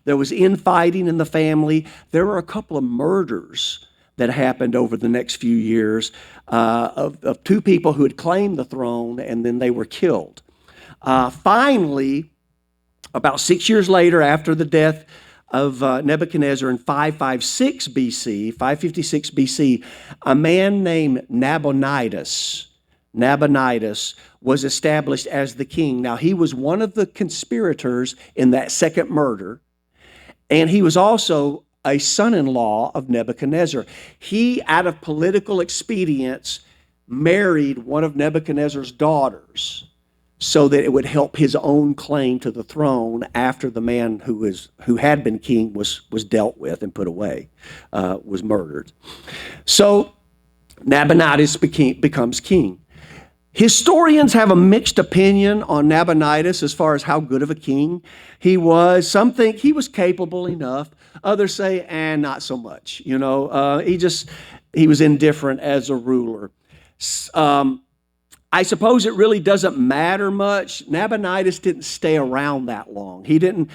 There was infighting in the family. There were a couple of murders that happened over the next few years of two people who had claimed the throne, and then they were killed. Finally, about 6 years later, after the death of Nebuchadnezzar in 556 BC, a man named Nabonidus was established as the king. Now, he was one of the conspirators in that second murder, and he was also a son-in-law of Nebuchadnezzar. He, out of political expedience, married one of Nebuchadnezzar's daughters so that it would help his own claim to the throne after the man who had been king was dealt with and put away, was murdered. So Nabonidus becomes king. Historians have a mixed opinion on Nabonidus as far as how good of a king he was. Some think he was capable enough. Others say, not so much. He was indifferent as a ruler. I suppose it really doesn't matter much. Nabonidus didn't stay around that long. He didn't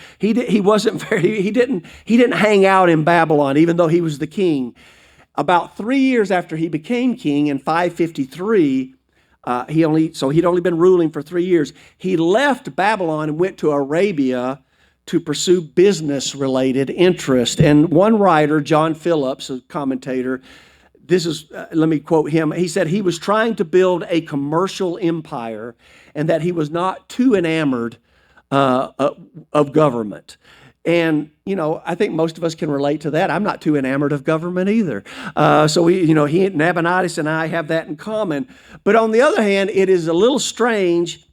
hang out in Babylon, even though he was the king. About 3 years after he became king in 553, he'd only been ruling for 3 years. He left Babylon and went to Arabia to pursue business-related interest. And one writer, John Phillips, a commentator, let me quote him. He said he was trying to build a commercial empire and that he was not too enamored of government. And, I think most of us can relate to that. I'm not too enamored of government either. Nabonidus and I have that in common. But on the other hand, it is a little strange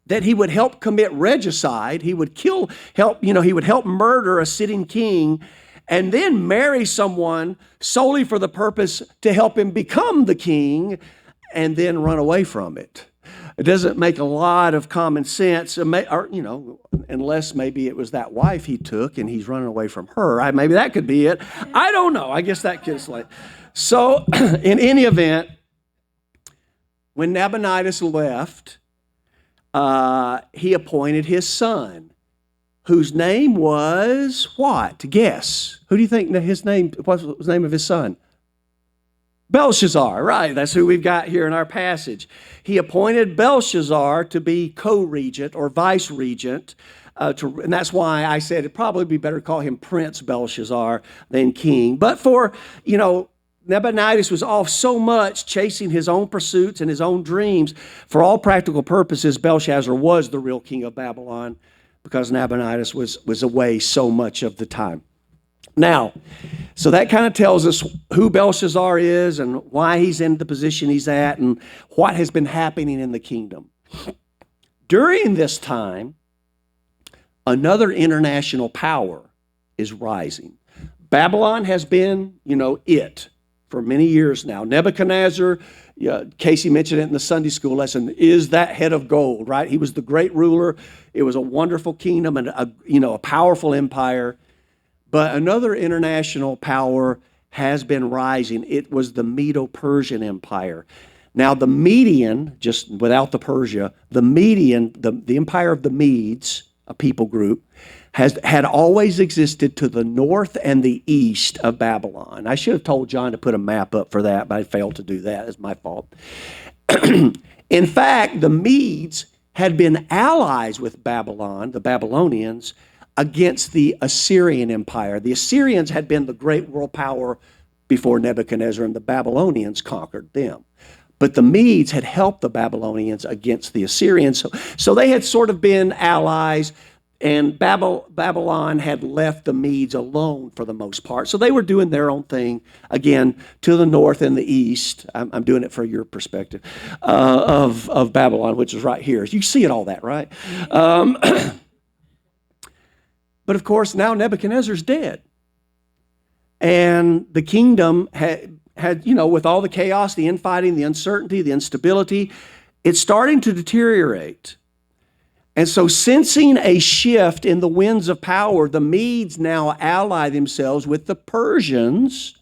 that he would help commit regicide. He would he would help murder a sitting king and then marry someone solely for the purpose to help him become the king and then run away from it. It doesn't make a lot of common sense, unless maybe it was that wife he took and he's running away from her. Maybe that could be it. I don't know. I guess that kid's like. So in any event, when Nabonidus left, he appointed his son, whose name was what? Guess. Who do you think what was the name of his son? Belshazzar, right. That's who we've got here in our passage. He appointed Belshazzar to be co-regent or vice-regent, and that's why I said it'd probably be better to call him Prince Belshazzar than king. But Nabonidus was off so much chasing his own pursuits and his own dreams. For all practical purposes, Belshazzar was the real king of Babylon because Nabonidus was away so much of the time. Now, so that kind of tells us who Belshazzar is and why he's in the position he's at and what has been happening in the kingdom. During this time, another international power is rising. Babylon has been, it for many years now. Nebuchadnezzar, Casey mentioned it in the Sunday school lesson, is that head of gold, right? He was the great ruler. It was a wonderful kingdom and a powerful empire. But another international power has been rising. It was the Medo-Persian Empire. Now, the Median, just without the Persia, the Median, the empire of the Medes, a people group, had always existed to the north and the east of Babylon. I should have told John to put a map up for that, but I failed to do that. It's my fault. In fact, the Medes had been allies with Babylon, the Babylonians, against the Assyrian Empire. The Assyrians had been the great world power before Nebuchadnezzar, and the Babylonians conquered them. But the Medes had helped the Babylonians against the Assyrians. So they had sort of been allies, and Babylon had left the Medes alone for the most part. So they were doing their own thing, again, to the north and the east. I'm doing it for your perspective, of Babylon, which is right here. You see it all that, right? But of course, now Nebuchadnezzar's dead. And the kingdom had, with all the chaos, the infighting, the uncertainty, the instability, it's starting to deteriorate. And so sensing a shift in the winds of power, the Medes now ally themselves with the Persians,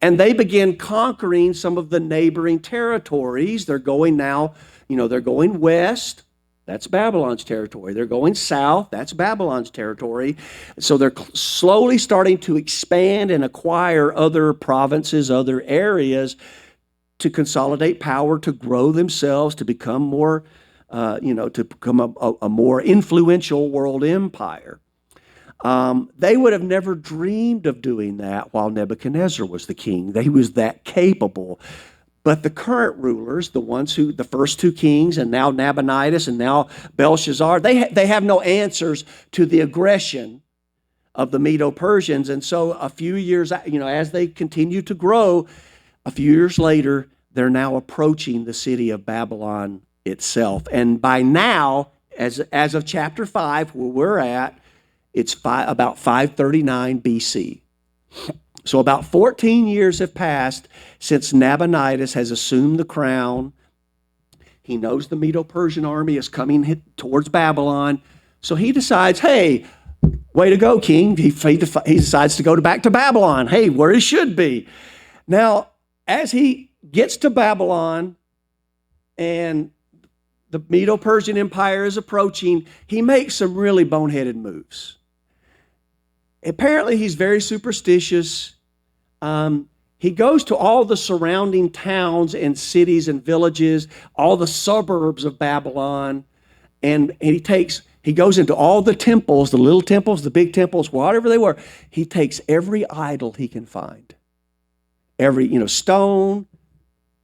and they begin conquering some of the neighboring territories. They're going now, they're going west. That's Babylon's territory. They're going south. That's Babylon's territory. So they're slowly starting to expand and acquire other provinces, other areas to consolidate power, to grow themselves, to become more, to become a more influential world empire. They would have never dreamed of doing that while Nebuchadnezzar was the king. He was that capable. But the current rulers, the first two kings, and now Nabonidus and now Belshazzar, they have no answers to the aggression of the Medo-Persians. And so a few years, as they continue to grow, a few years later, they're now approaching the city of Babylon itself. And by now, as of chapter 5, where we're at, it's about 539 BC. So about 14 years have passed since Nabonidus has assumed the crown. He knows the Medo-Persian army is coming towards Babylon. So he decides, hey, way to go, king. He decides to go back to Babylon. Hey, where he should be. Now, as he gets to Babylon and the Medo-Persian Empire is approaching, he makes some really boneheaded moves. Apparently, he's very superstitious. He goes to all the surrounding towns and cities and villages, all the suburbs of Babylon, and he goes into all the temples, the little temples, the big temples, whatever they were. He takes every idol he can find. Every, stone,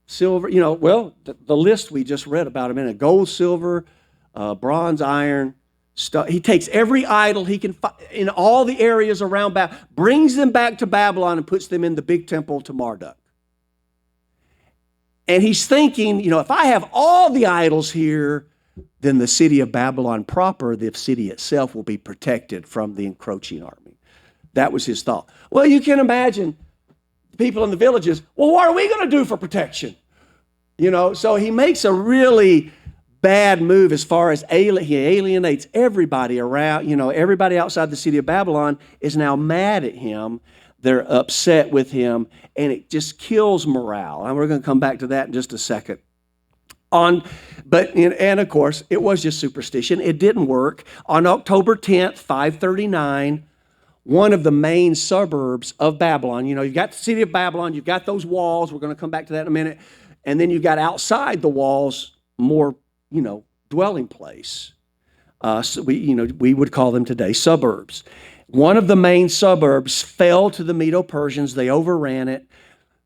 silver, the list we just read about him in gold, silver, bronze, iron. He takes every idol he can find in all the areas around Babylon, brings them back to Babylon and puts them in the big temple to Marduk. And he's thinking, if I have all the idols here, then the city of Babylon proper, the city itself, will be protected from the encroaching army. That was his thought. Well, you can imagine the people in the villages, well, what are we going to do for protection? So he makes a really bad move as far as he alienates everybody around, everybody outside the city of Babylon is now mad at him. They're upset with him, and it just kills morale. And we're going to come back to that in just a second. And of course, it was just superstition. It didn't work. On October 10th, 539, one of the main suburbs of Babylon, you've got the city of Babylon, you've got those walls. We're going to come back to that in a minute. And then you've got outside the walls more dwelling place. So we would call them today suburbs. One of the main suburbs fell to the Medo-Persians. They overran it.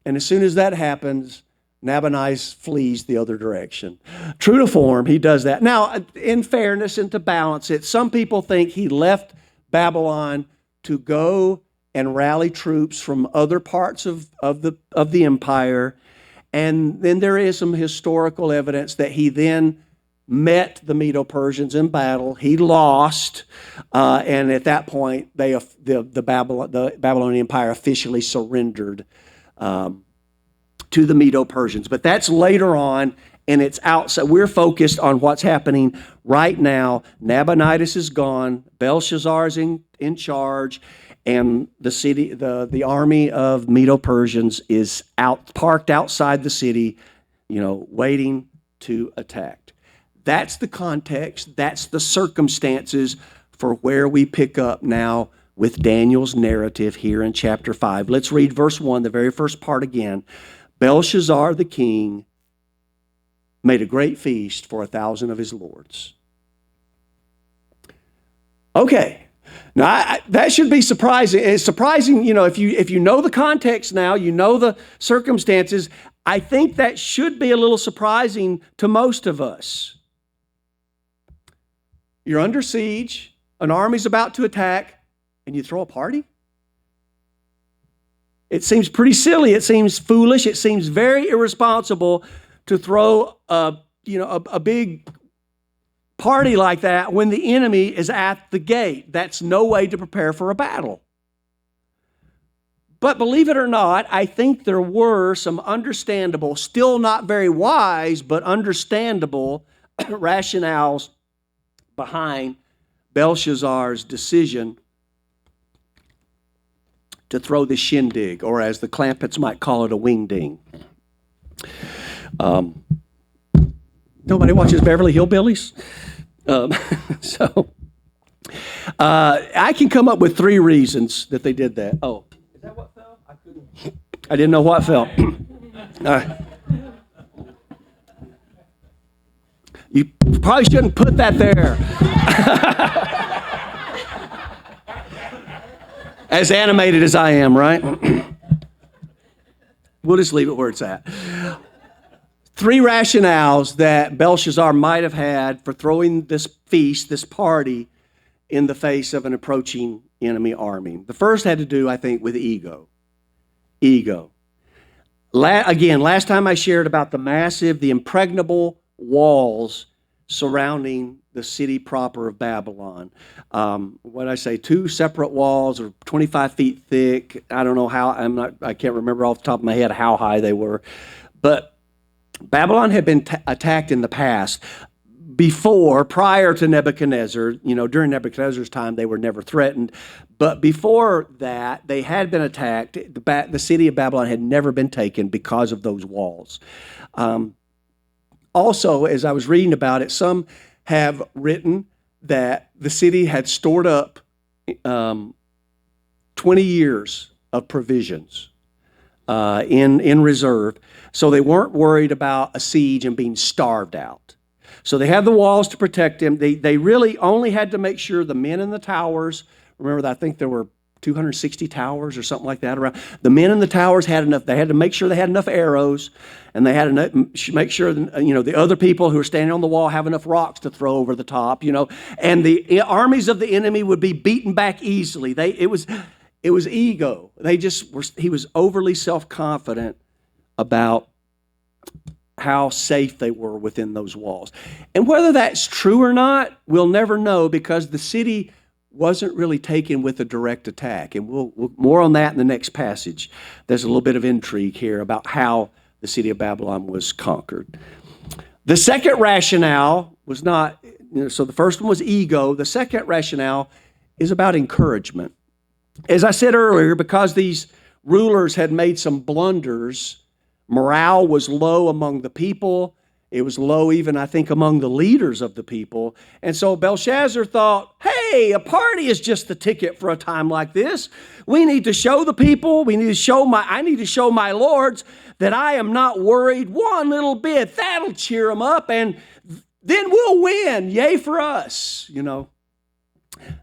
And as soon as that happens, Nabonidus flees the other direction. True to form, he does that. Now, in fairness and to balance it, some people think he left Babylon to go and rally troops from other parts of the empire. And then there is some historical evidence that he then met the Medo-Persians in battle. He lost, and at that point, the Babylonian Empire officially surrendered to the Medo-Persians. But that's later on, and it's outside. We're focused on what's happening right now. Nabonidus is gone. Belshazzar's in charge, and the army of Medo-Persians is parked outside the city, waiting to attack. That's the context, that's the circumstances for where we pick up now with Daniel's narrative here in chapter 5. Let's read verse 1, the very first part again. Belshazzar the king made a great feast for 1,000 of his lords. Okay, now that should be surprising. It's surprising, if you know the context now, you know the circumstances, I think that should be a little surprising to most of us. You're under siege, an army's about to attack, and you throw a party? It seems pretty silly, it seems foolish, it seems very irresponsible to throw a big party like that when the enemy is at the gate. That's no way to prepare for a battle. But believe it or not, I think there were some understandable, still not very wise, but understandable rationales behind Belshazzar's decision to throw the shindig, or as the Clampetts might call it, a wing-ding. Nobody watches Beverly Hillbillies? Um, so I can come up with 3 reasons that they did that. Oh, is that what fell? I didn't know what fell. You probably shouldn't put that there. As animated as I am, right? We'll just leave it where it's at. 3 rationales that Belshazzar might have had for throwing this feast, this party, in the face of an approaching enemy army. The first had to do, I think, with ego. Ego. Again, last time I shared about the impregnable walls surrounding the city proper of Babylon. What did I say? 2 separate walls, or 25 feet thick. I don't know how. I can't remember off the top of my head how high they were. But Babylon had been attacked in the past. Prior to Nebuchadnezzar, during Nebuchadnezzar's time, they were never threatened. But before that, they had been attacked. The city of Babylon had never been taken because of those walls. Also, as I was reading about it, some have written that the city had stored up 20 years of provisions in reserve, so they weren't worried about a siege and being starved out. So they had the walls to protect them. They really only had to make sure the men in the towers, remember that I think there were 260 towers or something like that around. The men in the towers had enough. They had to make sure they had enough arrows, and they had to make sure the other people who were standing on the wall have enough rocks to throw over the top. And the armies of the enemy would be beaten back easily. It was ego. He was overly self-confident about how safe they were within those walls. And whether that's true or not, we'll never know, because the city wasn't really taken with a direct attack. And we'll more on that in the next passage. There's a little bit of intrigue here about how the city of Babylon was conquered. The second rationale was not, so the first one was ego. The second rationale is about encouragement. As I said earlier, because these rulers had made some blunders, morale was low among the people. It was low even, I think, among the leaders of the people. And so Belshazzar thought, hey, a party is just the ticket for a time like this. We need to show the people, I need to show my lords that I am not worried one little bit. That'll cheer them up, and then we'll win. Yay for us,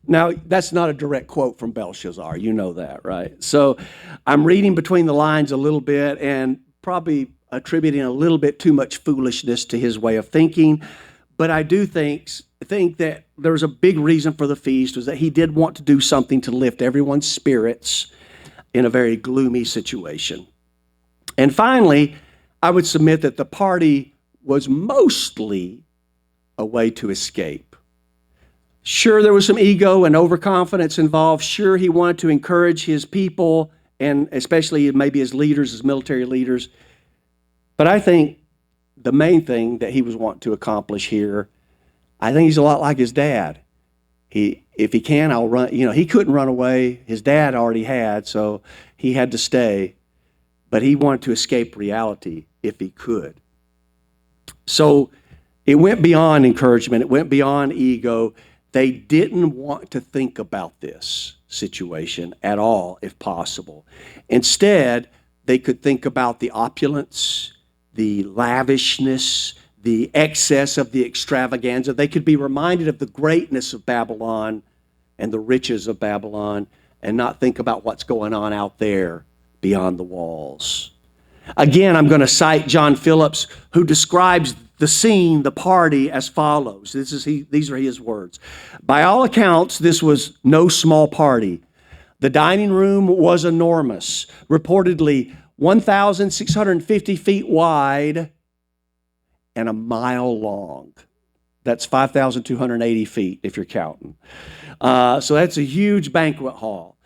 Now, that's not a direct quote from Belshazzar. You know that, right? So I'm reading between the lines a little bit and probably attributing a little bit too much foolishness to his way of thinking. But I do think that there's a big reason for the feast, was that he did want to do something to lift everyone's spirits in a very gloomy situation. And finally, I would submit that the party was mostly a way to escape. Sure, there was some ego and overconfidence involved. Sure, he wanted to encourage his people, and especially maybe his leaders, his military leaders. But I think the main thing that he was wanting to accomplish here, I think he's a lot like his dad. If he can, I'll run. He couldn't run away. His dad already had, so he had to stay. But he wanted to escape reality if he could. So it went beyond encouragement. It went beyond ego. They didn't want to think about this situation at all, if possible. Instead, they could think about the opulence, the lavishness, the excess of the extravaganza. They could be reminded of the greatness of Babylon and the riches of Babylon, and not think about what's going on out there beyond the walls. Again, I'm going to cite John Phillips, who describes the scene, the party, as follows. These are his words. By all accounts, this was no small party. The dining room was enormous, reportedly 1,650 feet wide and a mile long. That's 5,280 feet if you're counting. So that's a huge banquet hall.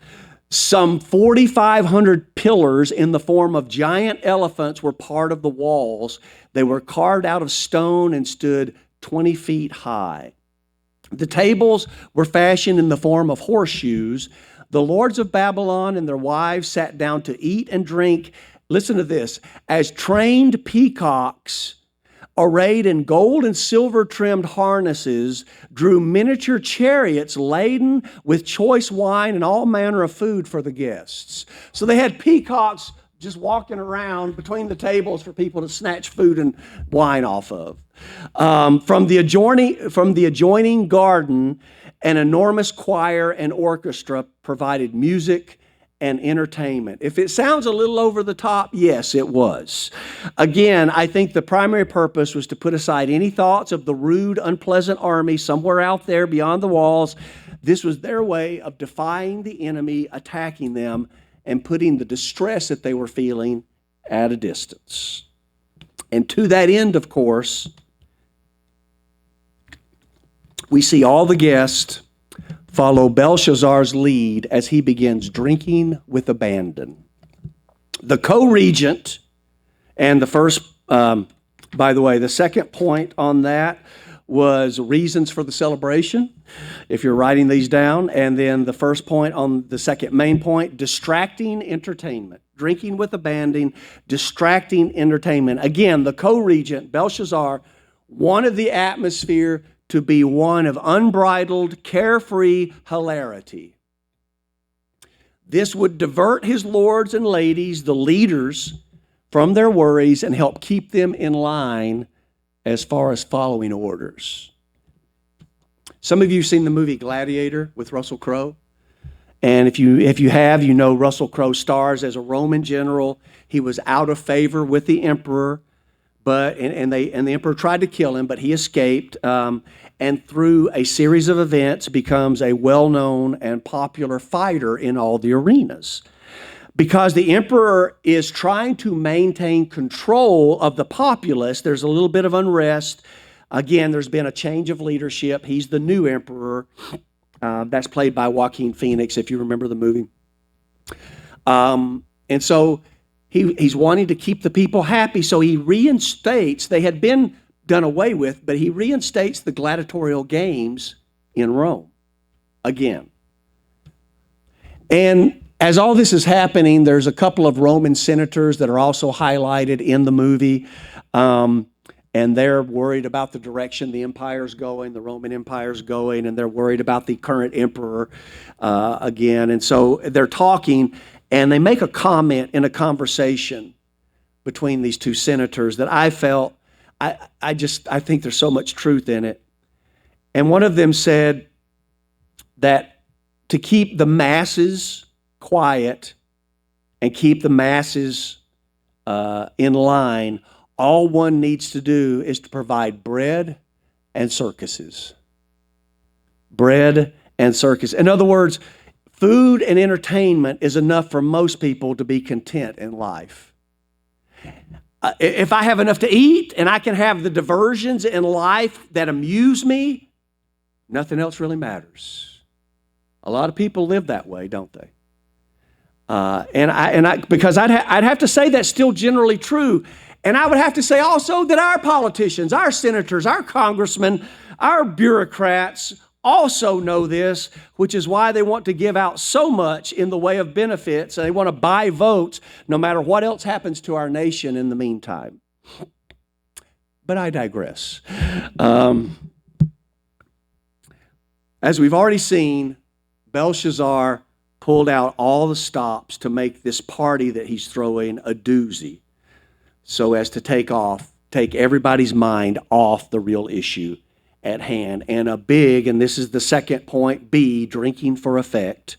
Some 4,500 pillars in the form of giant elephants were part of the walls. They were carved out of stone and stood 20 feet high. The tables were fashioned in the form of horseshoes. The lords of Babylon and their wives sat down to eat and drink, listen to this, as trained peacocks arrayed in gold and silver trimmed harnesses, drew miniature chariots laden with choice wine and all manner of food for the guests. So they had peacocks just walking around between the tables for people to snatch food and wine off of. From the adjoining garden, an enormous choir and orchestra provided music and entertainment. If it sounds a little over the top, yes, it was. Again, I think the primary purpose was to put aside any thoughts of the rude, unpleasant army somewhere out there beyond the walls. This was their way of defying the enemy, attacking them, and putting the distress that they were feeling at a distance. And to that end, of course, we see all the guests follow Belshazzar's lead as he begins drinking with abandon. The co-regent, and the second point on that was reasons for the celebration, if you're writing these down. And then the first point on the second main point, distracting entertainment. Drinking with abandon, distracting entertainment. Again, the co-regent, Belshazzar, wanted the atmosphere to be one of unbridled, carefree hilarity. This would divert his lords and ladies, the leaders, from their worries and help keep them in line as far as following orders. Some of you have seen the movie Gladiator with Russell Crowe. And if you have, you know Russell Crowe stars as a Roman general. He was out of favor with the emperor, and the emperor tried to kill him, but he escaped. And through a series of events, becomes a well-known and popular fighter in all the arenas. Because the emperor is trying to maintain control of the populace, there's a little bit of unrest. Again, there's been a change of leadership. He's the new emperor. That's played by Joaquin Phoenix, if you remember the movie. And so he's wanting to keep the people happy, so he reinstates, they had been done away with, but he reinstates the gladiatorial games in Rome again. And as all this is happening, there's a couple of Roman senators that are also highlighted in the movie, and they're worried about the direction the empire's going, the Roman Empire's going, and they're worried about the current emperor again. And so they're talking, and they make a comment in a conversation between these two senators that I felt, I think there's so much truth in it. And one of them said that to keep the masses quiet and keep the masses in line, all one needs to do is to provide bread and circuses. Bread and circus. In other words, food and entertainment is enough for most people to be content in life. If I have enough to eat and I can have the diversions in life that amuse me, nothing else really matters. A lot of people live that way, don't they? Because I'd have to say that's still generally true. And I would have to say also that our politicians, our senators, our congressmen, our bureaucrats also know this, which is why they want to give out so much in the way of benefits. They want to buy votes no matter what else happens to our nation in the meantime. But I digress. As we've already seen, Belshazzar pulled out all the stops to make this party that he's throwing a doozy, so as to take everybody's mind off the real issue at hand. And this is the second point, B, drinking for effect.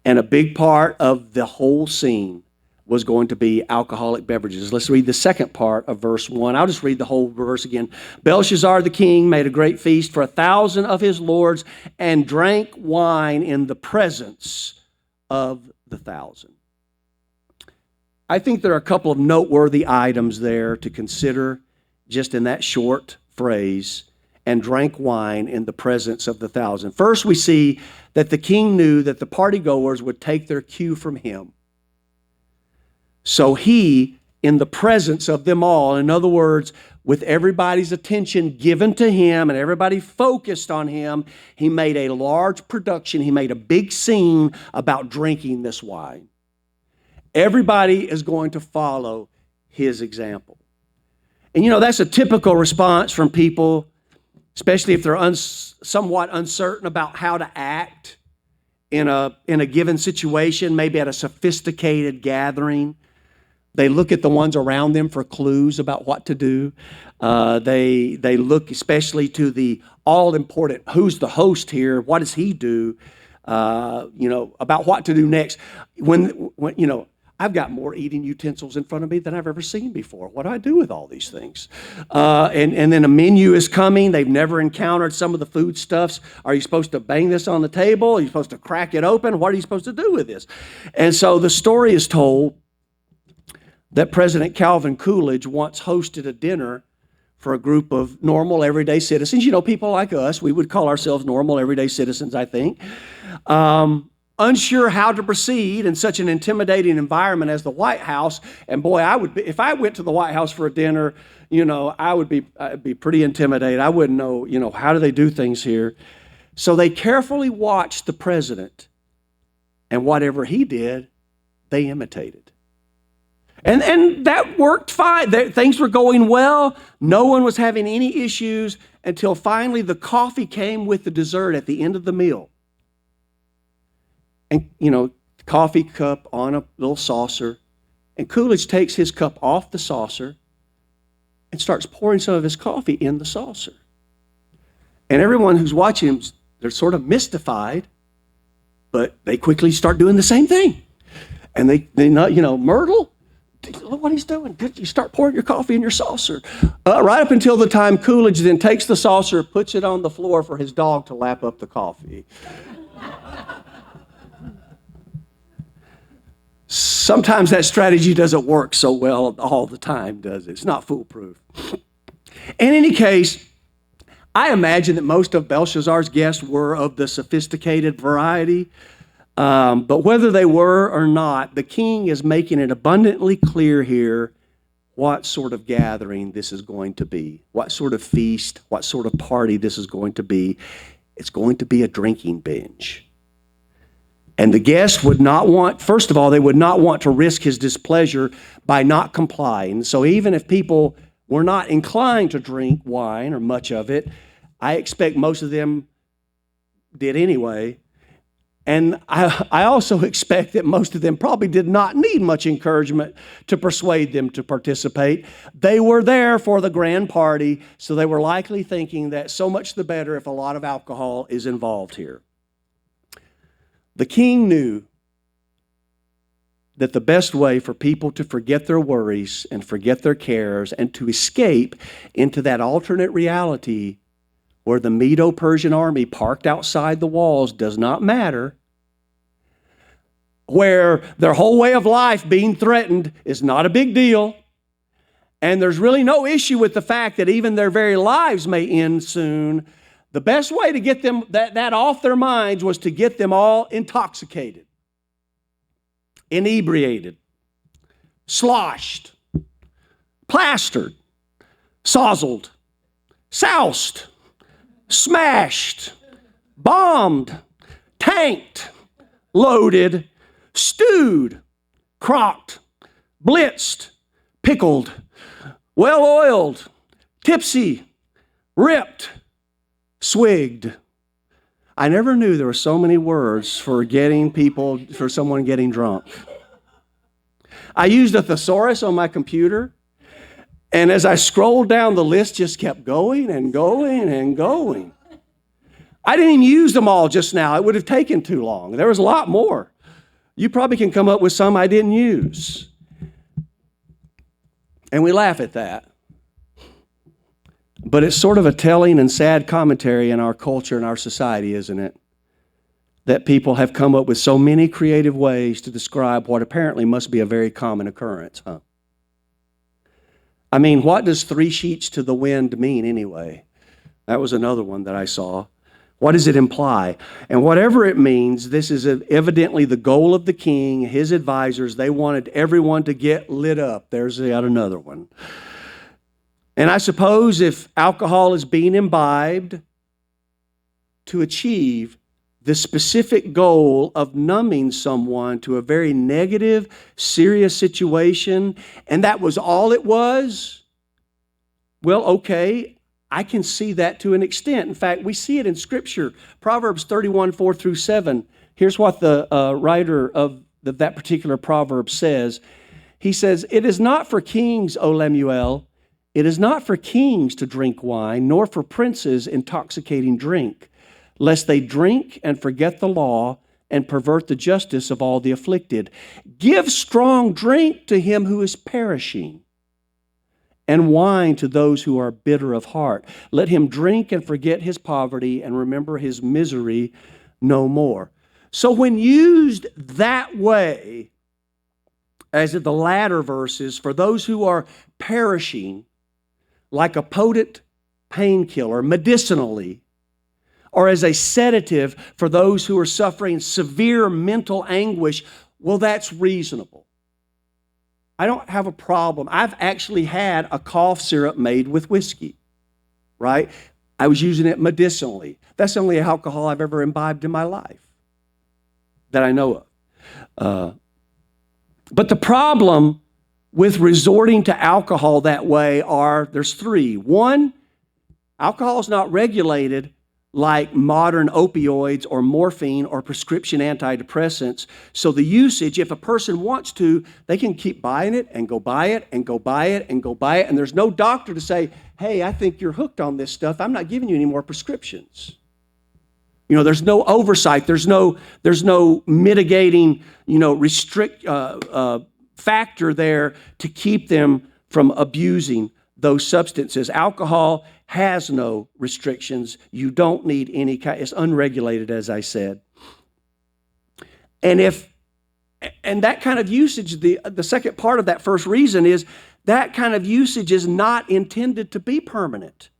And a big part of the whole scene was going to be alcoholic beverages. Let's read the second part of verse 1. I'll just read the whole verse again. Belshazzar the king made a great feast for 1,000 of his lords and drank wine in the presence of the 1,000. I think there are a couple of noteworthy items there to consider just in that short phrase, and drank wine in the presence of the 1,000. First, we see that the king knew that the partygoers would take their cue from him. So he, in the presence of them all, in other words, with everybody's attention given to him and everybody focused on him, he made a large production. He made a big scene about drinking this wine. Everybody is going to follow his example. And that's a typical response from people, especially if they're somewhat uncertain about how to act in a given situation, maybe at a sophisticated gathering. They look at the ones around them for clues about what to do. They look especially to the all-important, who's the host here? What does he do? About what to do next. When I've got more eating utensils in front of me than I've ever seen before. What do I do with all these things? And then a menu is coming. They've never encountered some of the foodstuffs. Are you supposed to bang this on the table? Are you supposed to crack it open? What are you supposed to do with this? And so the story is told that President Calvin Coolidge once hosted a dinner for a group of normal, everyday citizens. People like us. We would call ourselves normal, everyday citizens, I think. Unsure how to proceed in such an intimidating environment as the White House. And boy, if I went to the White House for a dinner, I'd be pretty intimidated. I wouldn't know, how do they do things here? So they carefully watched the president, and whatever he did, they imitated. And that worked fine. Things were going well. No one was having any issues until finally the coffee came with the dessert at the end of the meal. And, coffee cup on a little saucer. And Coolidge takes his cup off the saucer and starts pouring some of his coffee in the saucer. And everyone who's watching him, they're sort of mystified, but they quickly start doing the same thing. And they Myrtle, look what he's doing. You start pouring your coffee in your saucer. Right up until the time Coolidge then takes the saucer, puts it on the floor for his dog to lap up the coffee. Sometimes that strategy doesn't work so well all the time, does it? It's not foolproof. In any case, I imagine that most of Belshazzar's guests were of the sophisticated variety. But whether they were or not, the king is making it abundantly clear here what sort of gathering this is going to be, what sort of feast, what sort of party this is going to be. It's going to be a drinking binge. And the guests would not want, first of all, they would not want to risk his displeasure by not complying. So even if people were not inclined to drink wine or much of it, I expect most of them did anyway. And I also expect that most of them probably did not need much encouragement to persuade them to participate. They were there for the grand party, so they were likely thinking that so much the better if a lot of alcohol is involved here. The king knew that the best way for people to forget their worries and forget their cares and to escape into that alternate reality where the Medo-Persian army parked outside the walls does not matter, where their whole way of life being threatened is not a big deal, and there's really no issue with the fact that even their very lives may end soon, the best way to get them that off their minds was to get them all intoxicated, inebriated, sloshed, plastered, sozzled, soused, smashed, bombed, tanked, loaded, stewed, crocked, blitzed, pickled, well-oiled, tipsy, ripped, swigged. I never knew there were so many words for someone getting drunk. I used a thesaurus on my computer, and as I scrolled down, the list just kept going and going and going. I didn't even use them all just now. It would have taken too long. There was a lot more. You probably can come up with some I didn't use. And we laugh at that. But it's sort of a telling and sad commentary in our culture and our society, isn't it? That people have come up with so many creative ways to describe what apparently must be a very common occurrence, huh? I mean, what does 3 sheets to the wind mean anyway? That was another one that I saw. What does it imply? And whatever it means, this is evidently the goal of the king, his advisors. They wanted everyone to get lit up. There's yet another one. And I suppose if alcohol is being imbibed to achieve the specific goal of numbing someone to a very negative, serious situation, and that was all it was, Well, okay, I can see that to an extent. In fact, we see it in Scripture. Proverbs 31, 4 through 7. Here's what the writer of that particular proverb says. He says, "It is not for kings, O Lemuel, it is not for kings to drink wine, nor for princes intoxicating drink, lest they drink and forget the law and pervert the justice of all the afflicted. Give strong drink to him who is perishing, and wine to those who are bitter of heart. Let him drink and forget his poverty and remember his misery no more." So when used that way, as in the latter verses, for those who are perishing, like a potent painkiller medicinally, or as a sedative for those who are suffering severe mental anguish, well, that's reasonable. I don't have a problem. I've actually had a cough syrup made with whiskey, right? I was using it medicinally. That's the only alcohol I've ever imbibed in my life that I know of. But the problem with resorting to alcohol that way there's three. One, alcohol is not regulated like modern opioids or morphine or prescription antidepressants. So the usage, if a person wants to, they can keep buying it and go buy it and go buy it and go buy it. And there's no doctor to say, "Hey, I think you're hooked on this stuff. I'm not giving you any more prescriptions." You know, there's no oversight. There's no mitigating, factor there to keep them from abusing those substances. Alcohol has no restrictions. You don't need any kind. It's unregulated, as I said. And that kind of usage, the second part of that first reason is that kind of usage is not intended to be permanent.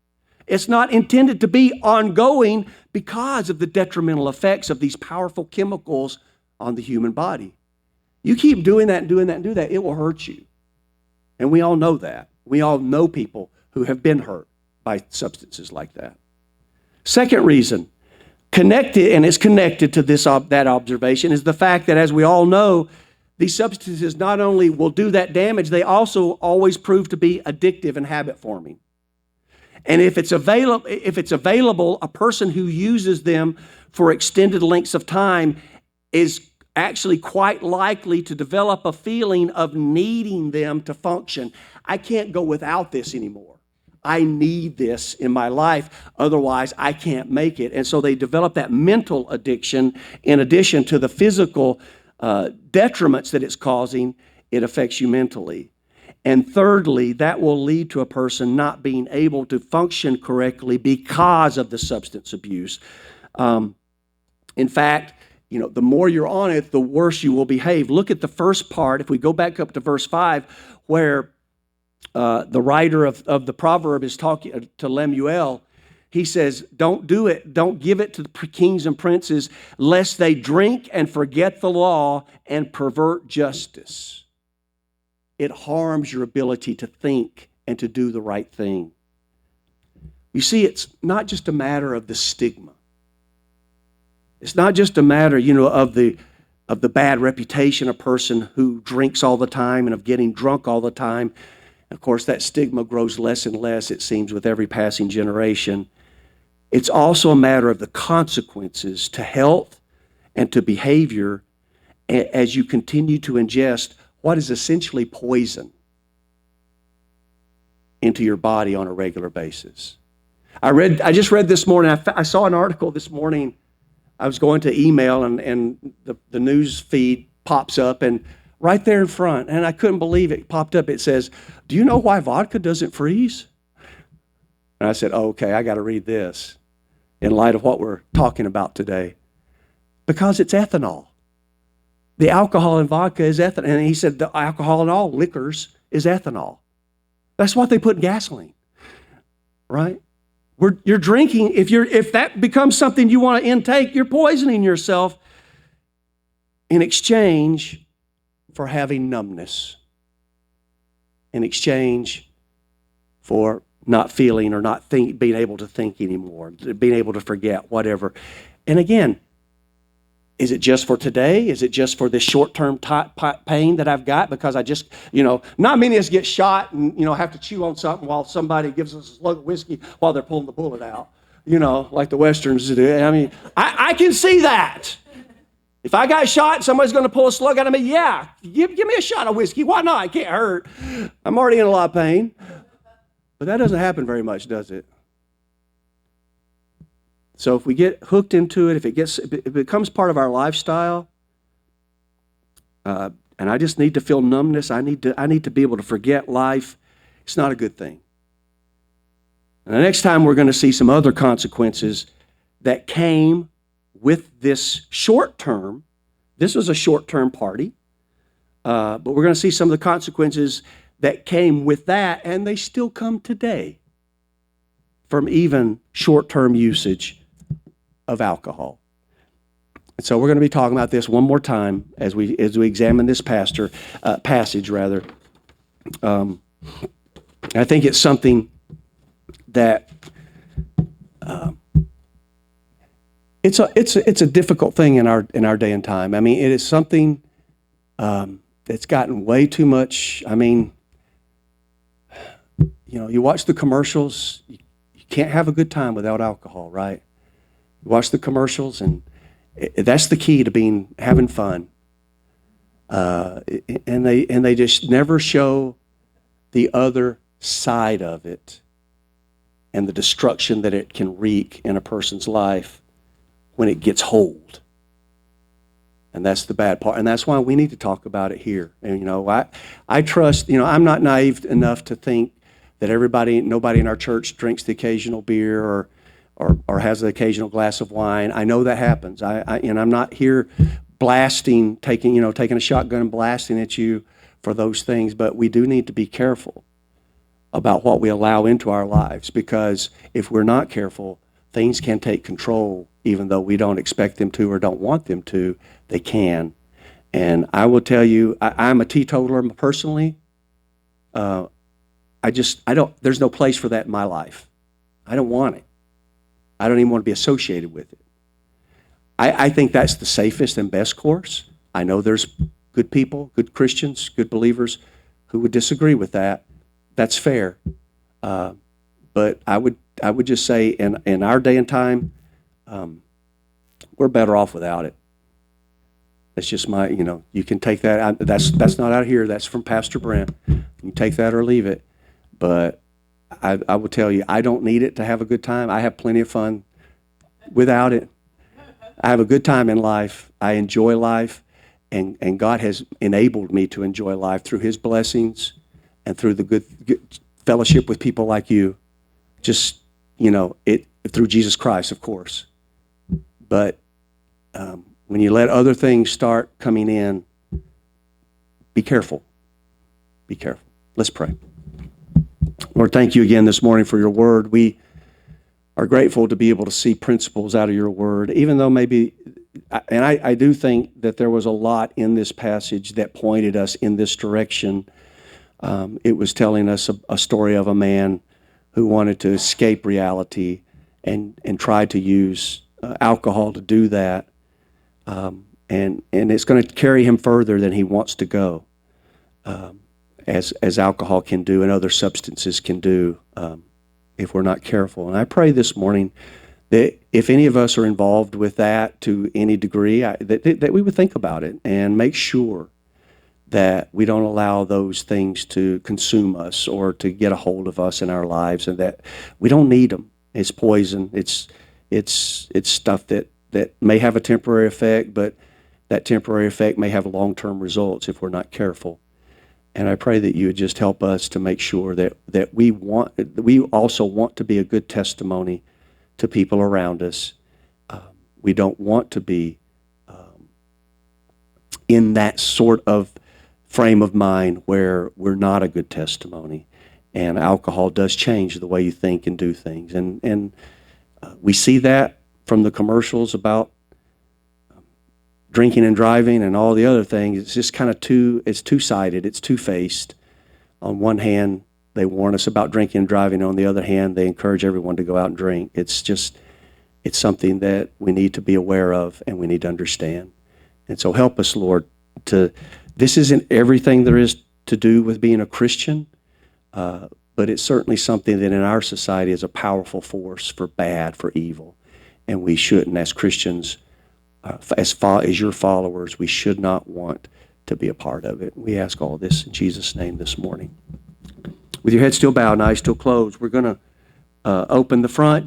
It's not intended to be ongoing because of the detrimental effects of these powerful chemicals on the human body. You keep doing that and doing that and do that, it will hurt you. And we all know that. We all know people who have been hurt by substances like that. Second reason, it's connected to that observation, is the fact that, as we all know, these substances not only will do that damage, they also always prove to be addictive and habit-forming. And if it's available, a person who uses them for extended lengths of time is actually quite likely to develop a feeling of needing them to function. I can't go without this anymore. I need this in my life, otherwise I can't make it. And so they develop that mental addiction in addition to the physical detriments that it's causing. It affects you mentally. And thirdly, that will lead to a person not being able to function correctly because of the substance abuse. In fact, the more you're on it, the worse you will behave. Look at the first part. If we go back up to verse 5, where the writer of the proverb is talking to Lemuel, he says, "Don't do it. Don't give it to the kings and princes, lest they drink and forget the law and pervert justice." It harms your ability to think and to do the right thing. You see, it's not just a matter of the stigma. It's not just a matter, of the bad reputation of a person who drinks all the time and of getting drunk all the time. Of course, that stigma grows less and less, it seems, with every passing generation. It's also a matter of the consequences to health and to behavior as you continue to ingest what is essentially poison into your body on a regular basis. I just read this morning, I saw an article this morning. I was going to email and the news feed pops up, and right there in front, and I couldn't believe it popped up, it says, "Do you know why vodka doesn't freeze?" And I said, "Oh, okay, I got to read this in light of what we're talking about today." Because it's ethanol. The alcohol in vodka is ethanol. And he said the alcohol in all liquors is ethanol. That's what they put in gasoline, right? You're drinking, if that becomes something you want to intake, you're poisoning yourself in exchange for having numbness, in exchange for not feeling or not being able to think anymore, being able to forget, whatever. And again, Is it just for today? Is it just for this short-term pain that I've got? Because I just, not many of us get shot and, have to chew on something while somebody gives us a slug of whiskey while they're pulling the bullet out, like the Westerns do. I mean, I can see that. If I got shot and somebody's going to pull a slug out of me, yeah, give me a shot of whiskey. Why not? It can't hurt. I'm already in a lot of pain. But that doesn't happen very much, does it? So if we get hooked into it, if it becomes part of our lifestyle, and I just need to feel numbness, I need to be able to forget life, it's not a good thing. And the next time we're going to see some other consequences that came with this short term. This was a short-term party, but we're going to see some of the consequences that came with that, and they still come today from even short-term usage of alcohol. And so we're going to be talking about this one more time as we examine this passage. I think it's something that it's a difficult thing in our day and time. I mean, it is something that's gotten way too much. I mean, you watch the commercials. You can't have a good time without alcohol, right? You watch the commercials, and that's the key to having fun. And they just never show the other side of it and the destruction that it can wreak in a person's life when it gets hold. And that's the bad part. And that's why we need to talk about it here. And I trust, I'm not naive enough to think that nobody in our church drinks the occasional beer or has the occasional glass of wine. I know that happens. And I'm not here blasting, taking a shotgun and blasting at you for those things, but we do need to be careful about what we allow into our lives, because if we're not careful, things can take control, even though we don't expect them to or don't want them to. They can. And I will tell you, I'm a teetotaler personally. There's no place for that in my life. I don't want it. I don't even want to be associated with it. I think that's the safest and best course. I know there's good people, good Christians, good believers who would disagree with that. That's fair. But I would just say in our day and time, we're better off without it. That's just you can take that. That's not out here. That's from Pastor Brent. You take that or leave it. But I will tell you, I don't need it to have a good time. I have plenty of fun without it. I have a good time in life. I enjoy life. And God has enabled me to enjoy life through His blessings and through the good fellowship with people like you. Just, through Jesus Christ, of course. But when you let other things start coming in, be careful. Be careful. Let's pray. Lord, thank you again this morning for your word. We are grateful to be able to see principles out of your word, even though maybe, and I do think that there was a lot in this passage that pointed us in this direction. It was telling us a story of a man who wanted to escape reality and tried to use alcohol to do that. And it's going to carry him further than he wants to go, as alcohol can do and other substances can do if we're not careful. And I pray this morning that if any of us are involved with that to any degree, that we would think about it and make sure that we don't allow those things to consume us or to get a hold of us in our lives, and that we don't need them. It's poison. It's stuff that may have a temporary effect, but that temporary effect may have long-term results if we're not careful. And I pray that you would just help us to make sure that we also want to be a good testimony to people around us. We don't want to be in that sort of frame of mind where we're not a good testimony. And alcohol does change the way you think and do things. And we see that from the commercials about drinking and driving and all the other things. It's just kind of two-sided. It's two-faced. On one hand, they warn us about drinking and driving. On the other hand, they encourage everyone to go out and drink. It's just, it's something that we need to be aware of and we need to understand. And so help us, Lord, this isn't everything there is to do with being a Christian, but it's certainly something that in our society is a powerful force for bad, for evil. And we shouldn't, as Christians, as your followers, we should not want to be a part of it. We ask all this in Jesus' name this morning. With your head still bowed and eyes still closed, we're going to open the front.